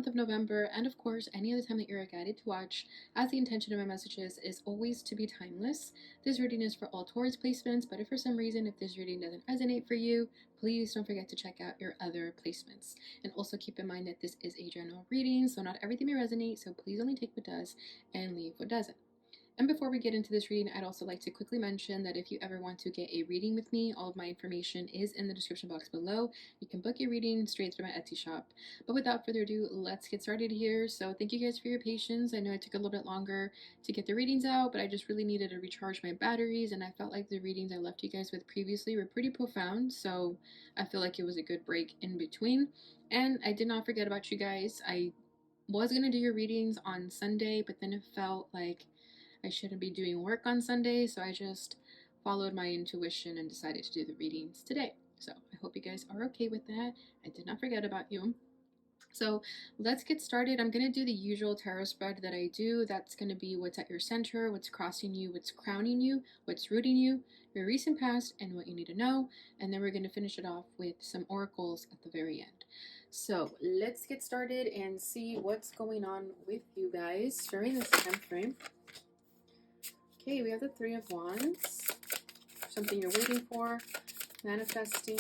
month of November, and of course, any other time that you're guided to watch, as the intention of my messages is always to be timeless. This reading is for all Taurus placements, but if for some reason, if this reading doesn't resonate for you, please don't forget to check out your other placements. And also keep in mind that this is a general reading, so not everything may resonate, so please only take what does and leave what doesn't. And before we get into this reading, I'd also like to quickly mention that if you ever want to get a reading with me, all of my information is in the description box below. You can book your reading straight through my Etsy shop. But without further ado, let's get started here. So thank you guys for your patience. I know it took a little bit longer to get the readings out, but I just really needed to recharge my batteries, and I felt like the readings I left you guys with previously were pretty profound, so I feel like it was a good break in between. And I did not forget about you guys. I was going to do your readings on Sunday, but then it felt like I shouldn't be doing work on Sunday, so I just followed my intuition and decided to do the readings today. So I hope you guys are okay with that. I did not forget about you. So let's get started. I'm going to do the usual tarot spread that I do. That's going to be what's at your center, what's crossing you, what's crowning you, what's rooting you, your recent past, and what you need to know. And then we're going to finish it off with some oracles at the very end. So let's get started and see what's going on with you guys during this time frame. Okay, we have the Three of Wands. Something you're waiting for, manifesting,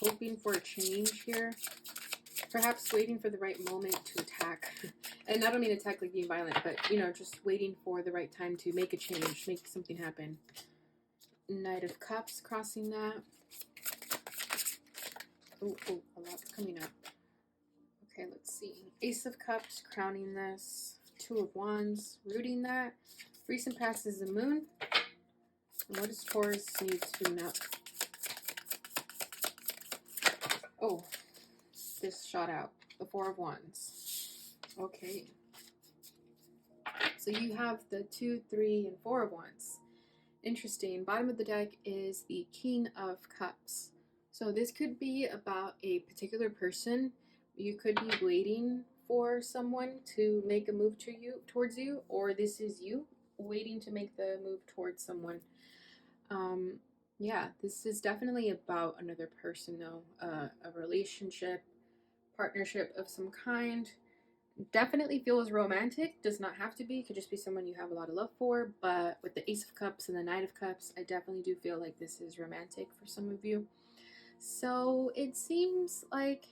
hoping for a change here. Perhaps waiting for the right moment to attack. And I don't mean attack like being violent, but, just waiting for the right time to make a change, make something happen. Knight of Cups crossing that. Oh, a lot's coming up. Okay, let's see. Ace of Cups crowning this. Two of Wands rooting that. Recent past is the Moon. And what does Taurus need to tune up? Oh, this shot out. The Four of Wands. Okay. So you have the 2, 3, and 4 of Wands. Interesting. Bottom of the deck is the King of Cups. So this could be about a particular person. You could be waiting for someone to make a move towards you, or this is you waiting to make the move towards someone. Yeah, this is definitely about another person though, a relationship, partnership of some kind. Definitely feels romantic, does not have to be, could just be someone you have a lot of love for, but with the Ace of Cups and the Knight of Cups, I definitely do feel like this is romantic for some of you. So it seems like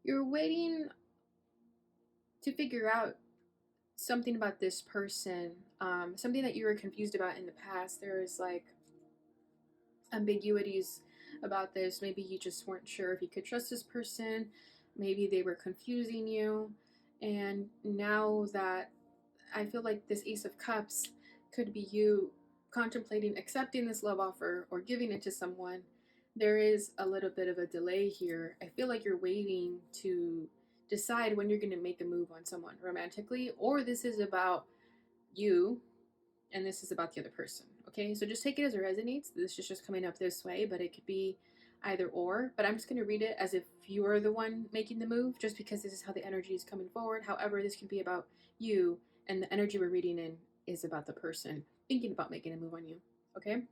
you're waiting to figure out something about this person, something that you were confused about in the past. There is like ambiguities about this. Maybe you just weren't sure if you could trust this person. Maybe they were confusing you. And now that I feel like this Ace of Cups could be you contemplating accepting this love offer or giving it to someone, there is a little bit of a delay here. I feel like you're waiting to decide when you're going to make a move on someone romantically, or this is about you and this is about the other person. Okay, so just take it as it resonates. This is just coming up this way, but it could be either or. But I'm just going to read it as if you are the one making the move, just because this is how the energy is coming forward. However, this can be about you, and the energy we're reading in is about the person thinking about making a move on you. Okay,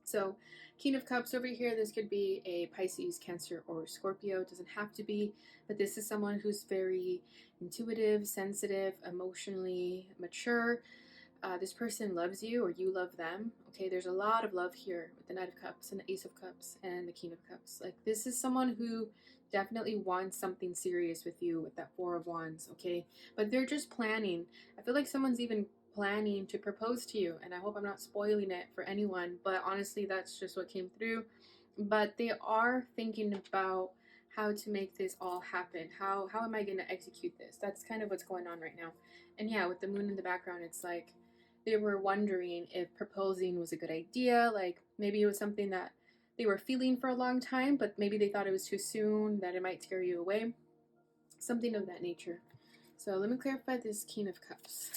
so King of Cups over here, this could be a Pisces, Cancer, or Scorpio. It doesn't have to be, but this is someone who's very intuitive, sensitive, emotionally mature. This person loves you or you love them. Okay, there's a lot of love here with the Knight of Cups and the Ace of Cups and the King of Cups. Like, this is someone who definitely wants something serious with you with that Four of Wands. Okay, but they're just planning. I feel like someone's even planning to propose to you, and I hope I'm not spoiling it for anyone, but honestly, that's just what came through. But they are thinking about how to make this all happen. How am I going to execute this? That's kind of what's going on right now. And yeah, with the moon in the background, it's like they were wondering if proposing was a good idea. Like, maybe it was something that they were feeling for a long time, but maybe they thought it was too soon, that it might scare you away. Something of that nature. So let me clarify this King of Cups.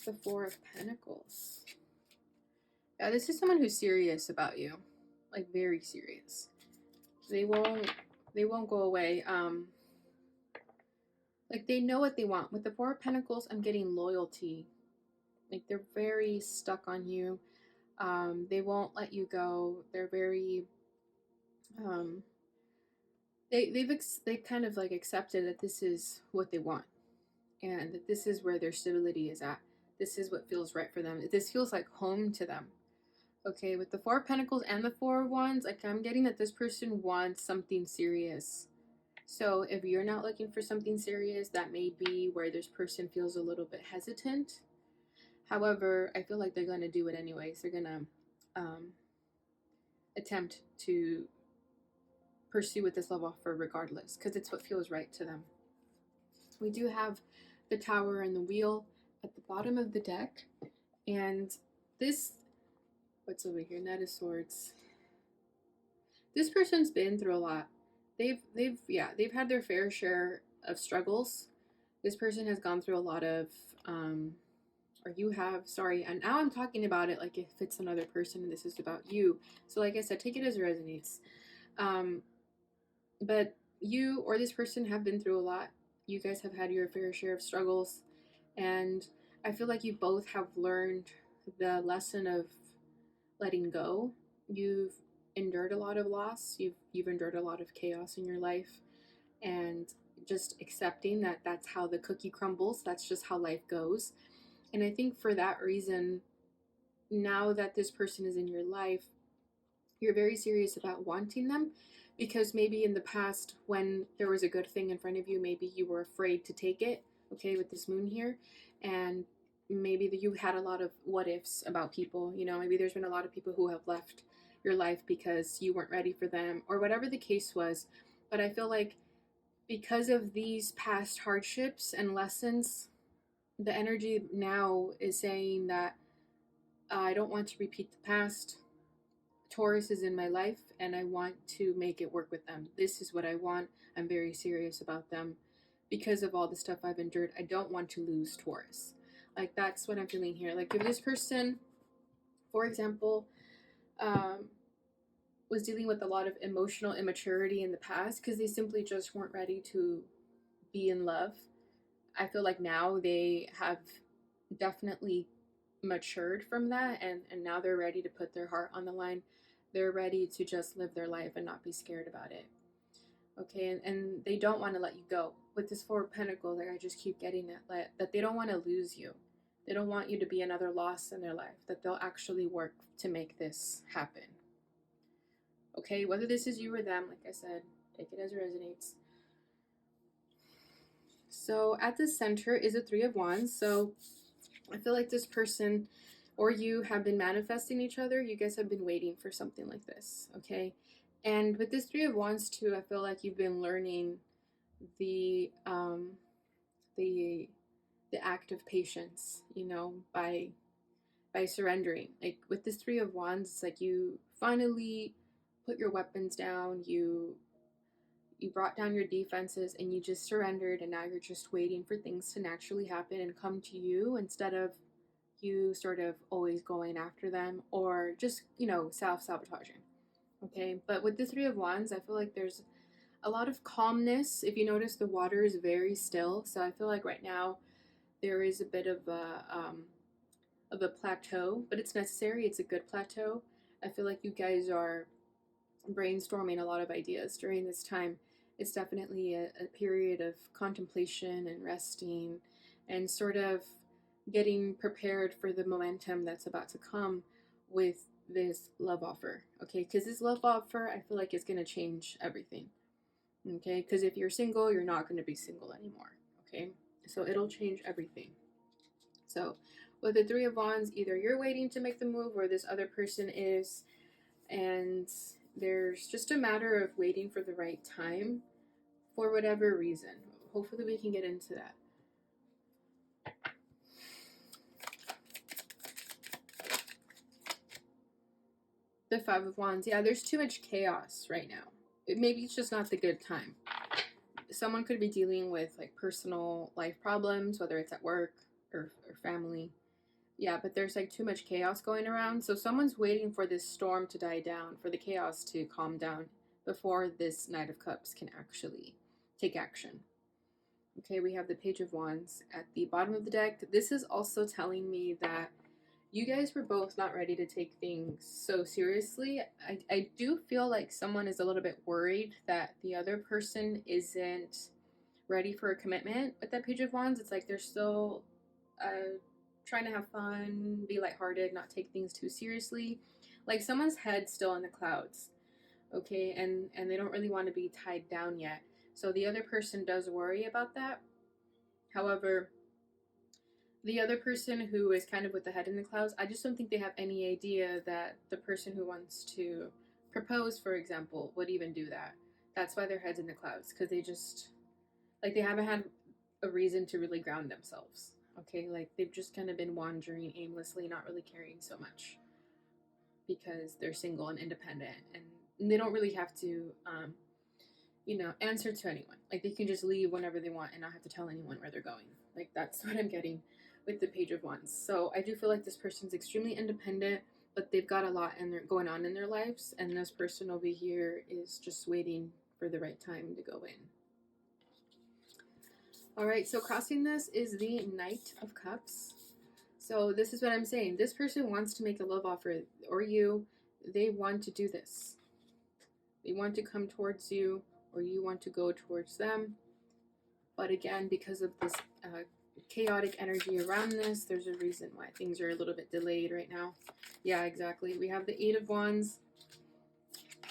The Four of Pentacles. Yeah, this is someone who's serious about you. Like, very serious. They won't go away. Like, they know what they want. With the Four of Pentacles, I'm getting loyalty. Like, they're very stuck on you. They won't let you go. They're very, they kind of like accepted that this is what they want, and that this is where their stability is at. This is what feels right for them. This feels like home to them. Okay, with the Four of Pentacles and the Four of Wands, like I'm getting that this person wants something serious. So if you're not looking for something serious, that may be where this person feels a little bit hesitant. However, I feel like they're going to do it anyways. They're going to attempt to pursue with this love offer regardless, because it's what feels right to them. We do have the Tower and the Wheel at the bottom of the deck, and this, what's over here? Knight of Swords. This person's been through a lot. They've had their fair share of struggles. This person has gone through a lot of or you have, sorry, and now I'm talking about it like if it's another person and this is about you. So like I said, take it as it resonates. But you or this person have been through a lot. You guys have had your fair share of struggles, and I feel like you both have learned the lesson of letting go. You've endured a lot of loss. You've endured a lot of chaos in your life, and just accepting that that's how the cookie crumbles. That's just how life goes. And I think for that reason, now that this person is in your life, you're very serious about wanting them, because maybe in the past when there was a good thing in front of you, maybe you were afraid to take it, okay, with this moon here, and maybe that you had a lot of what ifs about people, you know, maybe there's been a lot of people who have left your life because you weren't ready for them or whatever the case was. But I feel like because of these past hardships and lessons, the energy now is saying that I don't want to repeat the past. Taurus is in my life and I want to make it work with them. This is what I want. I'm very serious about them because of all the stuff I've endured. I don't want to lose Taurus. Like that's what I'm feeling here. Like if this person, for example, was dealing with a lot of emotional immaturity in the past because they simply just weren't ready to be in love. I feel like now they have definitely matured from that, and now they're ready to put their heart on the line. They're ready to just live their life and not be scared about it. Okay, and they don't want to let you go. With this Four of Pentacles, like I just keep getting that they don't want to lose you. They don't want you to be another loss in their life, that they'll actually work to make this happen. Okay, whether this is you or them, like I said, take it as it resonates. So at the center is a Three of Wands. So I feel like this person or you have been manifesting each other. You guys have been waiting for something like this, okay? And with this Three of Wands too, I feel like you've been learning the the act of patience, you know, by surrendering. Like with this Three of Wands, it's like you finally put your weapons down, you brought down your defenses and you just surrendered, and now you're just waiting for things to naturally happen and come to you instead of you sort of always going after them or just, you know, self-sabotaging. Okay, but with the Three of Wands, I feel like there's a lot of calmness. If you notice, the water is very still, so I feel like right now there is a bit of a plateau, but it's necessary. It's a good plateau. I feel like you guys are brainstorming a lot of ideas during this time. It's definitely a period of contemplation and resting and sort of getting prepared for the momentum that's about to come with this love offer. Okay, because this love offer, I feel like it's going to change everything. Okay, because if you're single, you're not going to be single anymore. Okay, so it'll change everything. So with the Three of Wands, either you're waiting to make the move or this other person is, and there's just a matter of waiting for the right time for whatever reason. Hopefully we can get into that. The Five of Wands. Yeah, there's too much chaos right now. Maybe it's just not the good time. Someone could be dealing with like personal life problems, whether it's at work or family. Yeah, but there's like too much chaos going around. So someone's waiting for this storm to die down, for the chaos to calm down before this Knight of Cups can actually take action. Okay, we have the Page of Wands at the bottom of the deck. This is also telling me that you guys were both not ready to take things so seriously. I do feel like someone is a little bit worried that the other person isn't ready for a commitment with that Page of Wands. It's like they're still trying to have fun, be lighthearted, not take things too seriously. Like someone's head's still in the clouds, okay, and they don't really want to be tied down yet. So the other person does worry about that. However, the other person who is kind of with the head in the clouds, I just don't think they have any idea that the person who wants to propose, for example, would even do that. That's why their head's in the clouds, because they just, like, they haven't had a reason to really ground themselves. Okay, like they've just kind of been wandering aimlessly, not really caring so much because they're single and independent, and they don't really have to, answer to anyone. Like they can just leave whenever they want and not have to tell anyone where they're going. Like that's what I'm getting with the Page of Wands. So I do feel like this person's extremely independent, but they've got a lot and they're going on in their lives, and this person over here is just waiting for the right time to go in. All right, so crossing this is the Knight of Cups. So this is what I'm saying. This person wants to make a love offer, or they want to do this. They want to come towards you, or you want to go towards them. But again, because of this chaotic energy around this, there's a reason why things are a little bit delayed right now. Yeah, exactly. We have the Eight of Wands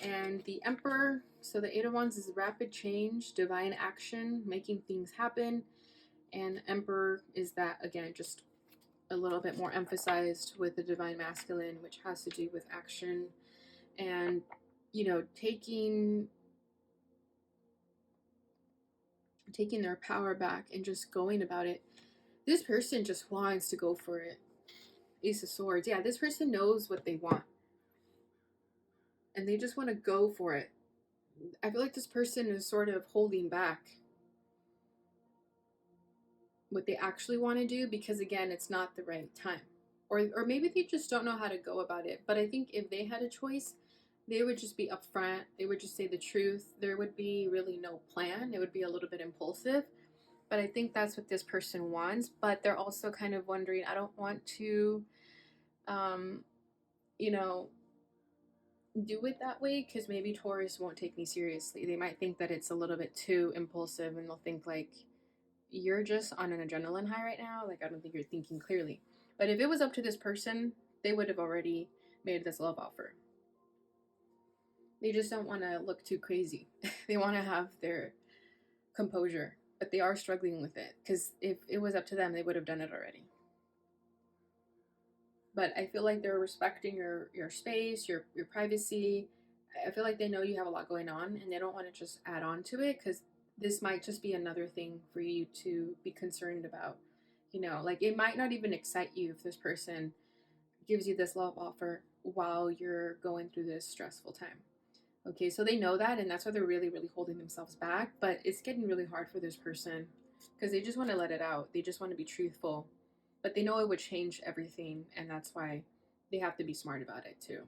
and the Emperor. So the Eight of Wands is rapid change, divine action, making things happen. And Emperor is that, again, just a little bit more emphasized with the divine masculine, which has to do with action and, taking their power back and just going about it. This person just wants to go for it. Ace of Swords. Yeah, this person knows what they want. And they just want to go for it. I feel like this person is sort of holding back what they actually want to do because, again, it's not the right time. Or maybe they just don't know how to go about it. But I think if they had a choice, they would just be upfront. They would just say the truth. There would be really no plan. It would be a little bit impulsive. But I think that's what this person wants. But they're also kind of wondering, I don't want to, do it that way because maybe Taurus won't take me seriously. They might think that it's a little bit too impulsive and they'll think like, you're just on an adrenaline high right now. Like, I don't think you're thinking clearly. But if it was up to this person, they would have already made this love offer. They just don't want to look too crazy. They want to have their composure, but they are struggling with it because if it was up to them, they would have done it already. But I feel like they're respecting your space, your privacy. I feel like they know you have a lot going on and they don't want to just add on to it because this might just be another thing for you to be concerned about. Like it might not even excite you if this person gives you this love offer while you're going through this stressful time. Okay, so they know that, and that's why they're really, really holding themselves back. But it's getting really hard for this person because they just want to let it out. They just want to be truthful, but they know it would change everything, and that's why they have to be smart about it too.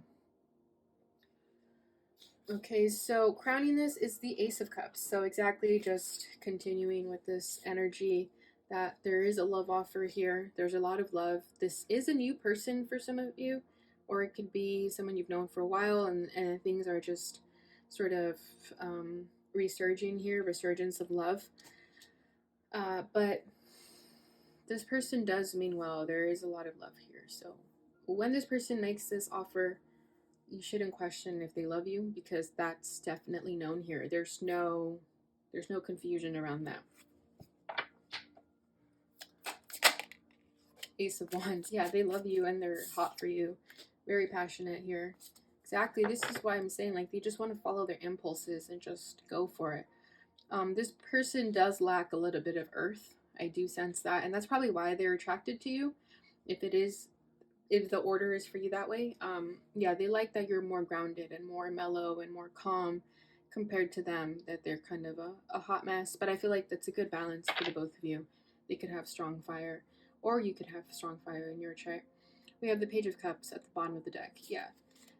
Okay, so crowning this is the Ace of Cups. So exactly, just continuing with this energy that there is a love offer here. There's a lot of love. This is a new person for some of you, or it could be someone you've known for a while, and things are just sort of resurging here, resurgence of love. But this person does mean well. There is a lot of love here. So when this person makes this offer, you shouldn't question if they love you because that's definitely known here. There's no confusion around that. Ace of Wands. Yeah, they love you and they're hot for you. Very passionate here. Exactly. This is why I'm saying, like, they just want to follow their impulses and just go for it. This person does lack a little bit of earth. I do sense that. And that's probably why they're attracted to you. If the order is for you that way, yeah, they like that you're more grounded and more mellow and more calm compared to them, that they're kind of a hot mess. But I feel like that's a good balance for the both of you. They could have strong fire, or you could have strong fire in your chart. We have the Page of Cups at the bottom of the deck. Yeah,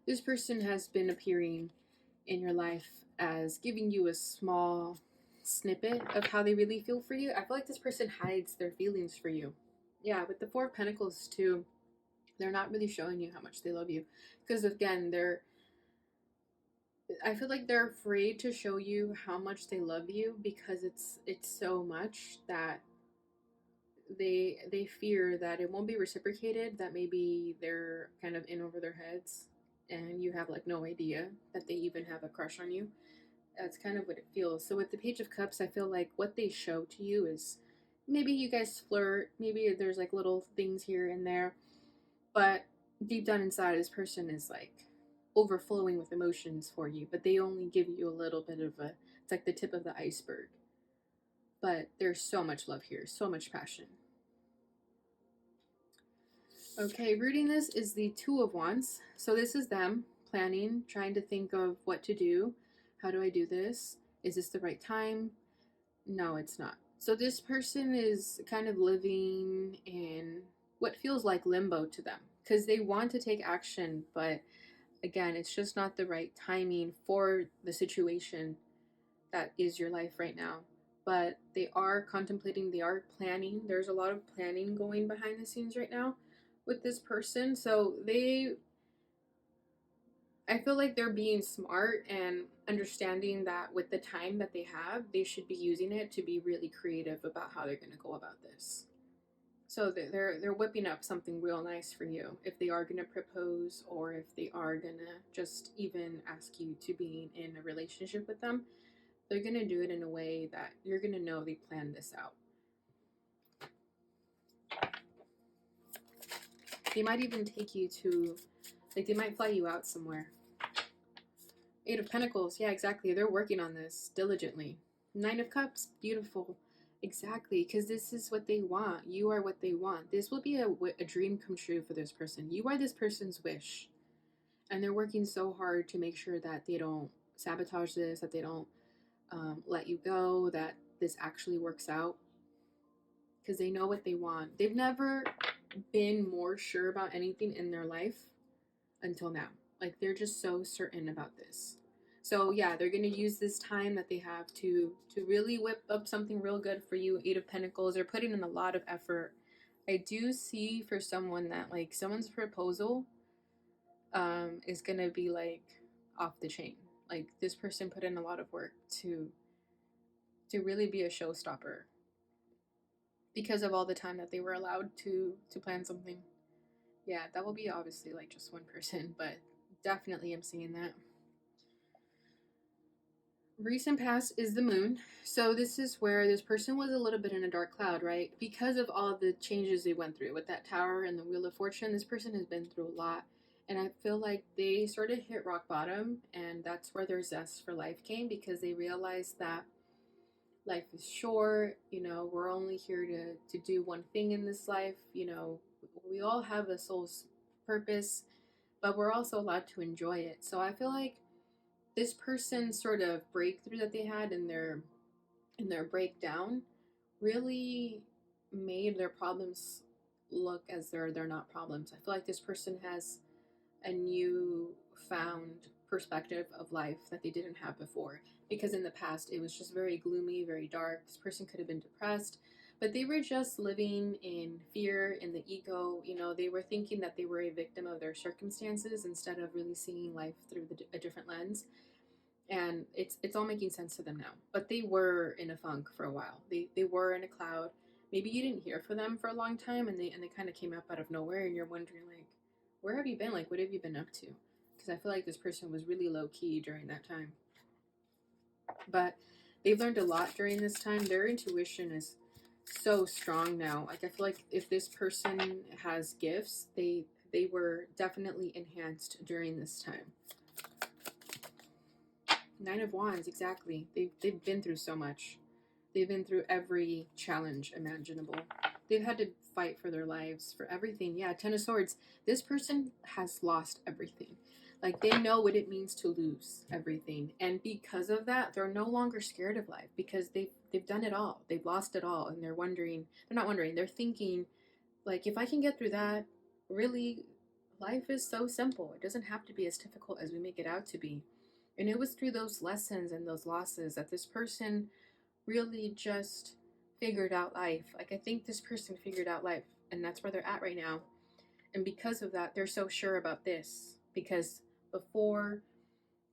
this person has been appearing in your life as giving you a small snippet of how they really feel for you. I feel like this person hides their feelings for you. Yeah, with the Four of Pentacles too. They're not really showing you how much they love you, because again, I feel like they're afraid to show you how much they love you, because it's so much that they fear that it won't be reciprocated, that maybe they're kind of in over their heads and you have like no idea that they even have a crush on you. That's kind of what it feels. So with the Page of Cups, I feel like what they show to you is maybe you guys flirt, maybe there's like little things here and there, but deep down inside, this person is like overflowing with emotions for you, but they only give you a little bit of a, it's like the tip of the iceberg. But there's so much love here, so much passion. Okay, rooting this is the Two of Wands. So this is them planning, trying to think of what to do. How do I do this? Is this the right time? No, it's not. So this person is kind of living in what feels like limbo to them, because they want to take action, but again, it's just not the right timing for the situation that is your life right now. But they are contemplating, they are planning. There's a lot of planning going behind the scenes right now with this person. So I feel like they're being smart and understanding that with the time that they have, they should be using it to be really creative about how they're going to go about this. So they're whipping up something real nice for you if they are going to propose, or if they are going to just even ask you to be in a relationship with them. They're going to do it in a way that you're going to know they planned this out. They might even take you to, like, they might fly you out somewhere. Eight of Pentacles, yeah, exactly. They're working on this diligently. Nine of Cups, beautiful. Exactly, because this is what they want. You are what they want. This will be a dream come true for this person. You are this person's wish. And they're working so hard to make sure that they don't sabotage this, that they don't let you go, that this actually works out, because they know what they want. They've never been more sure about anything in their life until now. Like, they're just so certain about this. So yeah, they're gonna use this time that they have to really whip up something real good for you. Eight of Pentacles. They're putting in a lot of effort. I do see for someone that like someone's proposal is gonna be like off the chain. Like, this person put in a lot of work to really be a showstopper because of all the time that they were allowed to plan something. Yeah, that will be obviously like just one person, but definitely I'm seeing that. Recent past is the Moon. So this is where this person was a little bit in a dark cloud, right? Because of all the changes they went through with that Tower and the Wheel of Fortune, this person has been through a lot. And I feel like they sort of hit rock bottom, and that's where their zest for life came, because they realized that life is short. We're only here to do one thing in this life. We all have a soul's purpose, but we're also allowed to enjoy it. So I feel like this person's sort of breakthrough that they had in their breakdown really made their problems look as they're not problems. I feel like this person has a new found perspective of life that they didn't have before, because in the past it was just very gloomy, very dark. This person could have been depressed, but they were just living in fear, in the ego. They were thinking that they were a victim of their circumstances instead of really seeing life through a different lens. And it's all making sense to them now. But they were in a funk for a while. They were in a cloud. Maybe you didn't hear from them for a long time, and they kind of came up out of nowhere, and you're wondering like, where have you been? Like, what have you been up to? Because I feel like this person was really low key during that time. But they've learned a lot during this time. Their intuition is so strong now. Like, I feel like if this person has gifts, they were definitely enhanced during this time. Nine of Wands, exactly. They've been through so much. They've been through every challenge imaginable. They've had to fight for their lives, for everything. Yeah, Ten of Swords. This person has lost everything. Like, they know what it means to lose everything. And because of that, they're no longer scared of life, because they've done it all. They've lost it all, and they're not wondering, they're thinking, like, if I can get through that, really, life is so simple. It doesn't have to be as difficult as we make it out to be. And it was through those lessons and those losses that this person really just figured out life. Like, I think this person figured out life, and that's where they're at right now. And because of that, they're so sure about this. Because before,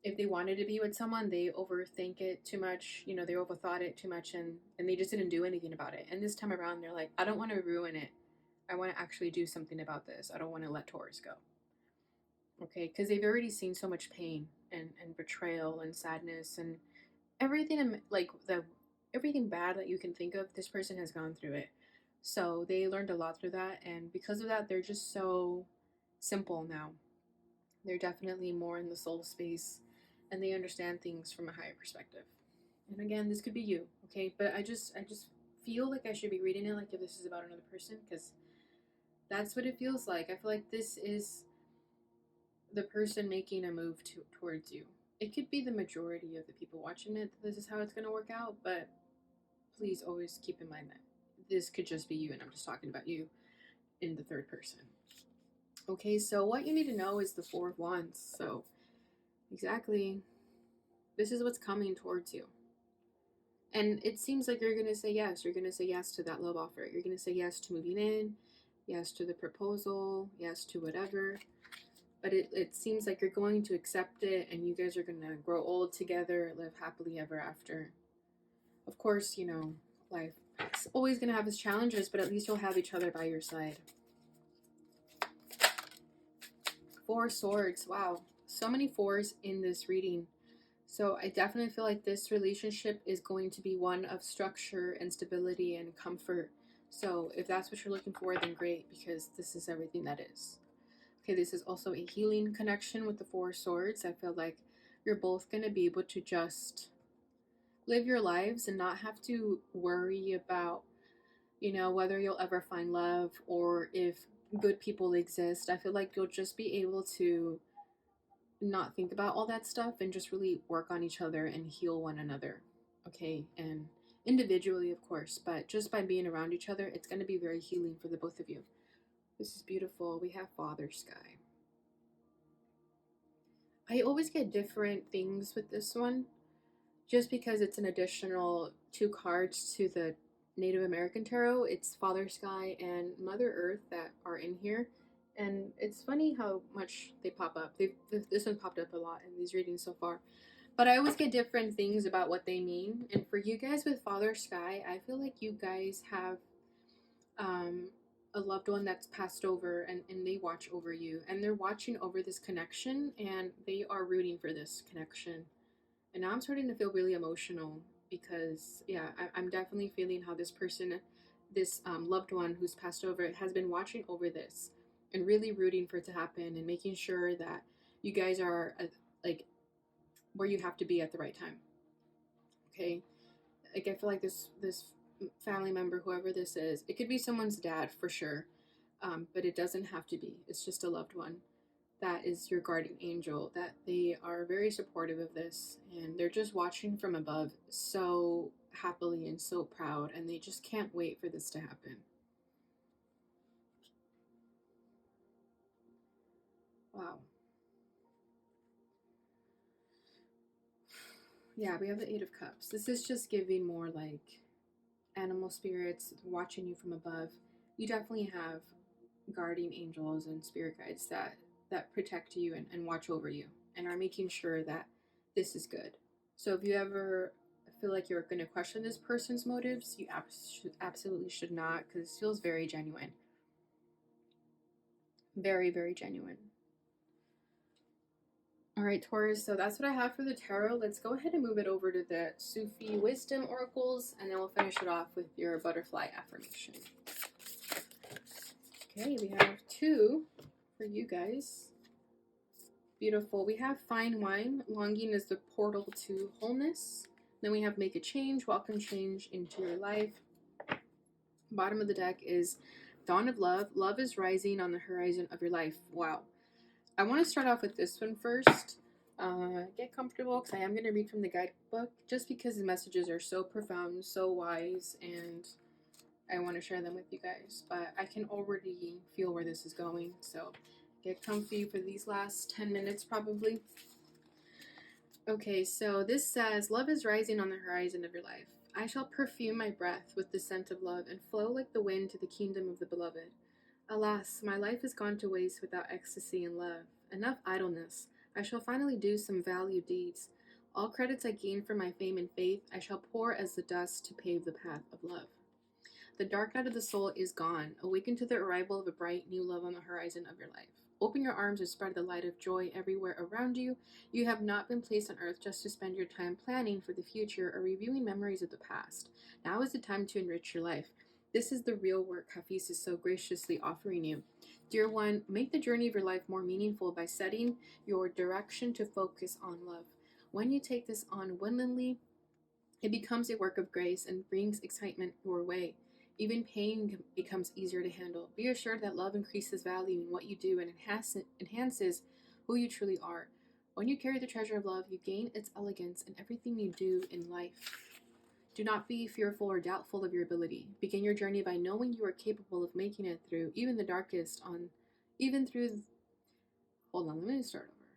if they wanted to be with someone, they overthink it too much. You know, they overthought it too much, and they just didn't do anything about it. And this time around, they're like, I don't want to ruin it. I want to actually do something about this. I don't want to let Taurus go. Okay, because they've already seen so much pain and betrayal and sadness and everything, like the everything bad that you can think of. This person has gone through it, so they learned a lot through that, and because of that, they're just so simple now. They're definitely more in the soul space, and they understand things from a higher perspective. And again, this could be you, okay? But I just feel like I should be reading it like if this is about another person, because that's what it feels like. I feel like this is the person making a move towards you. It could be the majority of the people watching it. This is how it's going to work out, but please always keep in mind that this could just be you, and I'm just talking about you in the third person. Okay, so what you need to know is the Four of Wands. So, exactly, this is what's coming towards you. And it seems like you're going to say yes. You're going to say yes to that love offer. You're going to say yes to moving in, yes to the proposal, yes to whatever. But it seems like you're going to accept it, and you guys are going to grow old together, live happily ever after. Of course, you know, life is always going to have its challenges, but at least you'll have each other by your side. Four Swords. Wow. So many fours in this reading. So I definitely feel like this relationship is going to be one of structure and stability and comfort. So if that's what you're looking for, then great, because this is everything that is. Okay, this is also a healing connection with the Four Swords. I feel like you're both going to be able to just live your lives and not have to worry about, you know, whether you'll ever find love or if good people exist. I feel like you'll just be able to not think about all that stuff and just really work on each other and heal one another. Okay, and individually, of course, but just by being around each other, it's going to be very healing for the both of you. This is beautiful. We have Father Sky. I always get different things with this one just because it's an additional two cards to the Native American tarot. It's Father Sky and Mother Earth that are in here. And it's funny how much they pop up. This one popped up a lot in these readings so far. But I always get different things about what they mean. And for you guys with Father Sky, I feel like you guys have a loved one that's passed over, and they watch over you. And they're watching over this connection, and they are rooting for this connection. And now I'm starting to feel really emotional because, yeah, I'm definitely feeling how this person, this loved one who's passed over, has been watching over this and really rooting for it to happen and making sure that you guys are like where you have to be at the right time. Okay, like I feel like this family member, whoever this is, it could be someone's dad for sure, but it doesn't have to be. It's just a loved one that is your guardian angel, that they are very supportive of this, and they're just watching from above so happily and so proud, and they just can't wait for this to happen. Wow. Yeah, we have the Eight of Cups. This is just giving more like animal spirits watching you from above. You definitely have guardian angels and spirit guides that protect you and watch over you and are making sure that this is good. So if you ever feel like you're going to question this person's motives, you absolutely should not, because it feels very genuine. Very, very genuine. All right, Taurus, so that's what I have for the tarot. Let's go ahead and move it over to the Sufi wisdom oracles, and then we'll finish it off with your butterfly affirmation. Okay, we have two for you guys. Beautiful. We have fine wine. Longing is the portal to wholeness. Then we have make a change, welcome change into your life. Bottom of the deck is dawn of love. Love is rising on the horizon of your life. Wow. I want to start off with this one first. Get comfortable, because I am going to read from the guidebook just because the messages are so profound, so wise, and I want to share them with you guys. But I can already feel where this is going, so get comfy for these last 10 minutes probably. Okay, so this says, love is rising on the horizon of your life. I shall perfume my breath with the scent of love and flow like the wind to the kingdom of the beloved. Alas, my life has gone to waste without ecstasy and love. Enough idleness. I shall finally do some value deeds. All credits I gain from my fame and faith I shall pour as the dust to pave the path of love. The dark night of the soul is gone. Awaken to the arrival of a bright new love on the horizon of your life. Open your arms and spread the light of joy everywhere around you. You have not been placed on earth just to spend your time planning for the future or reviewing memories of the past. Now is the time to enrich your life. This is the real work Hafiz is so graciously offering you. Dear one, make the journey of your life more meaningful by setting your direction to focus on love. When you take this on willingly, it becomes a work of grace and brings excitement your way. Even pain becomes easier to handle. Be assured that love increases value in what you do and enhances who you truly are. When you carry the treasure of love, you gain its elegance in everything you do in life. Do not be fearful or doubtful of your ability. Begin your journey by knowing you are capable of making it through even the darkest even through hold on, let me start over.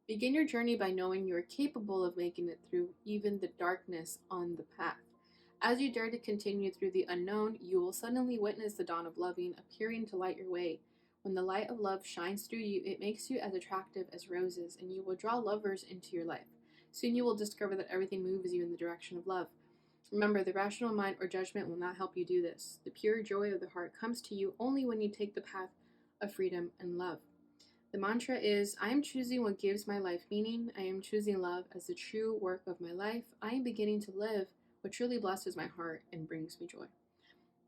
Begin your journey by knowing you are capable of making it through even the darkness on the path. As you dare to continue through the unknown, you will suddenly witness the dawn of loving appearing to light your way. When the light of love shines through you, it makes you as attractive as roses, and you will draw lovers into your life. Soon you will discover that everything moves you in the direction of love. Remember, the rational mind or judgment will not help you do this. The pure joy of the heart comes to you only when you take the path of freedom and love. The mantra is, I am choosing what gives my life meaning. I am choosing love as the true work of my life. I am beginning to live what truly blesses my heart and brings me joy.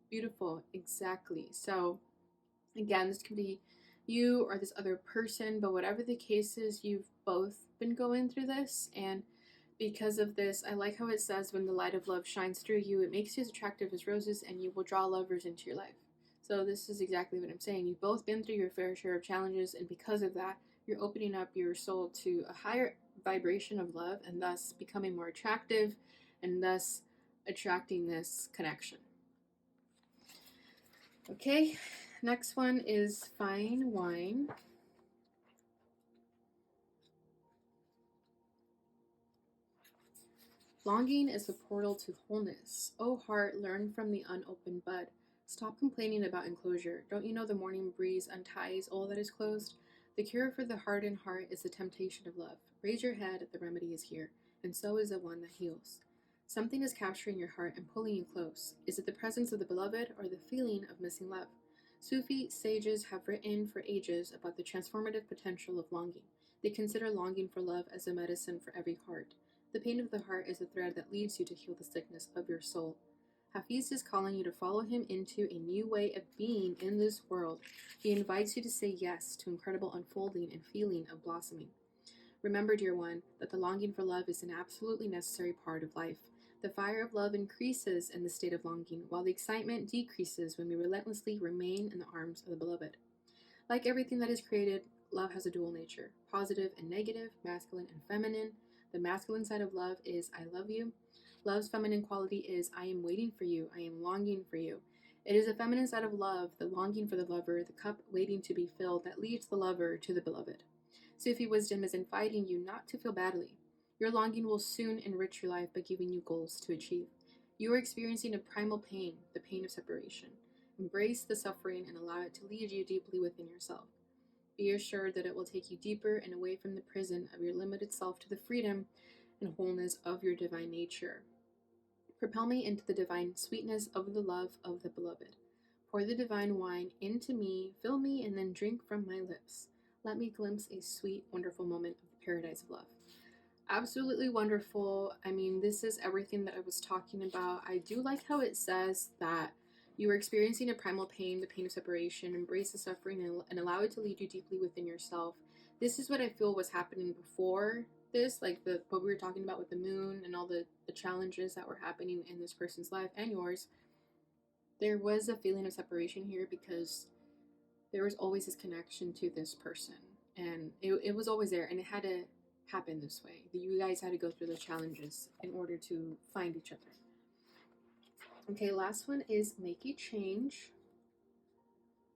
Beautiful, exactly. So, again, this could be you or this other person, but whatever the case is, you've both been going through this, and because of this, I like how it says, when the light of love shines through you, it makes you as attractive as roses, and you will draw lovers into your life. So this is exactly what I'm saying. You've both been through your fair share of challenges, and because of that, you're opening up your soul to a higher vibration of love, and thus becoming more attractive, and thus attracting this connection. Okay, next one is fine wine. Longing is the portal to wholeness. O heart, learn from the unopened bud. Stop complaining about enclosure. Don't you know the morning breeze unties all that is closed? The cure for the hardened heart is the temptation of love. Raise your head, the remedy is here, and so is the one that heals. Something is capturing your heart and pulling you close. Is it the presence of the beloved or the feeling of missing love? Sufi sages have written for ages about the transformative potential of longing. They consider longing for love as a medicine for every heart. The pain of the heart is the thread that leads you to heal the sickness of your soul. Hafiz is calling you to follow him into a new way of being in this world. He invites you to say yes to incredible unfolding and feeling of blossoming. Remember, dear one, that the longing for love is an absolutely necessary part of life. The fire of love increases in the state of longing, while the excitement decreases when we relentlessly remain in the arms of the beloved. Like everything that is created, love has a dual nature, positive and negative, masculine and feminine. The masculine side of love is I love you. Love's feminine quality is I am waiting for you, I am longing for you. It is the feminine side of love, the longing for the lover, the cup waiting to be filled, that leads the lover to the beloved. Sufi wisdom is inviting you not to feel badly. Your longing will soon enrich your life by giving you goals to achieve. You are experiencing a primal pain, the pain of separation. Embrace the suffering and allow it to lead you deeply within yourself. Be assured that it will take you deeper and away from the prison of your limited self to the freedom and wholeness of your divine nature. Propel me into the divine sweetness of the love of the beloved. Pour the divine wine into me, fill me, and then drink from my lips. Let me glimpse a sweet, wonderful moment of the paradise of love. Absolutely wonderful. I mean, this is everything that I was talking about. I do like how it says that you are experiencing a primal pain, the pain of separation. Embrace the suffering and allow it to lead you deeply within yourself. This is what I feel was happening before this, like what we were talking about with the moon and all the challenges that were happening in this person's life and yours. There was a feeling of separation here because there was always this connection to this person, and it was always there, and it had to happen this way. You guys had to go through the challenges in order to find each other. Okay, last one is make a change.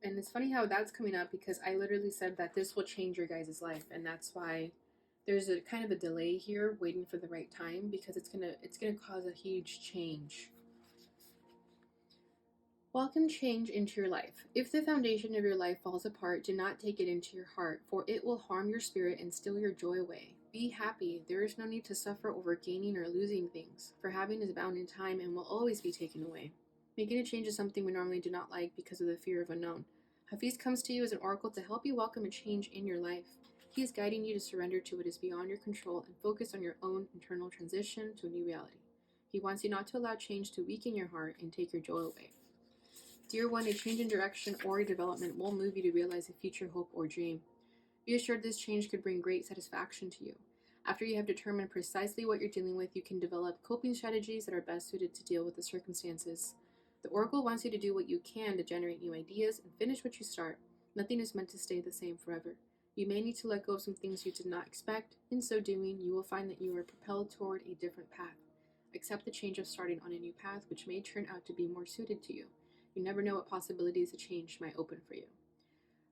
And it's funny how that's coming up because I literally said that this will change your guys' life, and that's why there's a kind of a delay here waiting for the right time, because it's gonna cause a huge change. Welcome change into your life. If the foundation of your life falls apart, do not take it into your heart, for it will harm your spirit and steal your joy away. Be happy. There is no need to suffer over gaining or losing things, for having is bound in time and will always be taken away. Making a change is something we normally do not like because of the fear of unknown. Hafiz comes to you as an oracle to help you welcome a change in your life. He is guiding you to surrender to what is beyond your control and focus on your own internal transition to a new reality. He wants you not to allow change to weaken your heart and take your joy away. Dear one, a change in direction or a development will move you to realize a future hope or dream. Be assured this change could bring great satisfaction to you. After you have determined precisely what you're dealing with, you can develop coping strategies that are best suited to deal with the circumstances. The Oracle wants you to do what you can to generate new ideas and finish what you start. Nothing is meant to stay the same forever. You may need to let go of some things you did not expect. In so doing, you will find that you are propelled toward a different path. Accept the change of starting on a new path, which may turn out to be more suited to you. You never know what possibilities a change might open for you.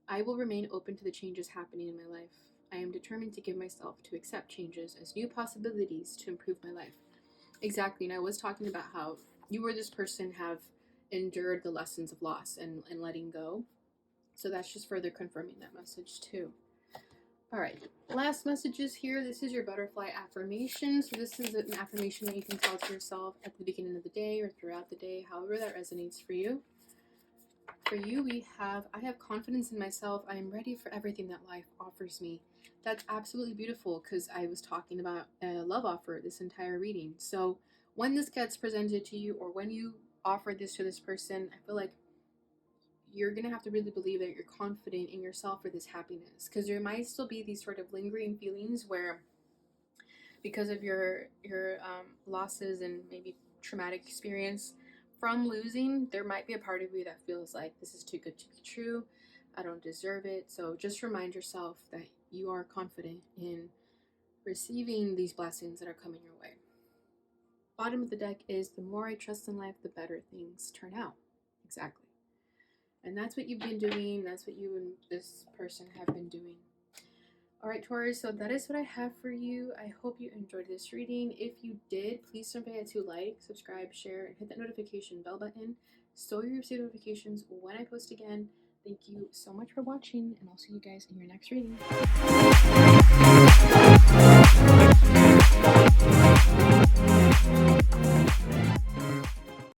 I will remain open to the changes happening in my life. I am determined to give myself to accept changes as new possibilities to improve my life. Exactly, and I was talking about how you or this person have endured the lessons of loss and letting go. So that's just further confirming that message too. All right, last messages here. This is your butterfly affirmation. So this is an affirmation that you can tell to yourself at the beginning of the day or throughout the day, however that resonates for you. For you, I have confidence in myself. I am ready for everything that life offers me. That's absolutely beautiful because I was talking about a love offer this entire reading. So when this gets presented to you or when you offer this to this person, I feel like you're going to have to really believe that you're confident in yourself for this happiness, because there might still be these sort of lingering feelings where because of your losses and maybe traumatic experience from losing, there might be a part of you that feels like this is too good to be true. I don't deserve it. So just remind yourself that you are confident in receiving these blessings that are coming your way. Bottom of the deck is the more I trust in life, the better things turn out. Exactly. And that's what you've been doing. That's what you and this person have been doing. All right, Taurus, so that is what I have for you. I hope you enjoyed this reading. If you did, please don't forget to like, subscribe, share, and hit that notification bell button so you receive notifications when I post again. Thank you so much for watching, and I'll see you guys in your next reading.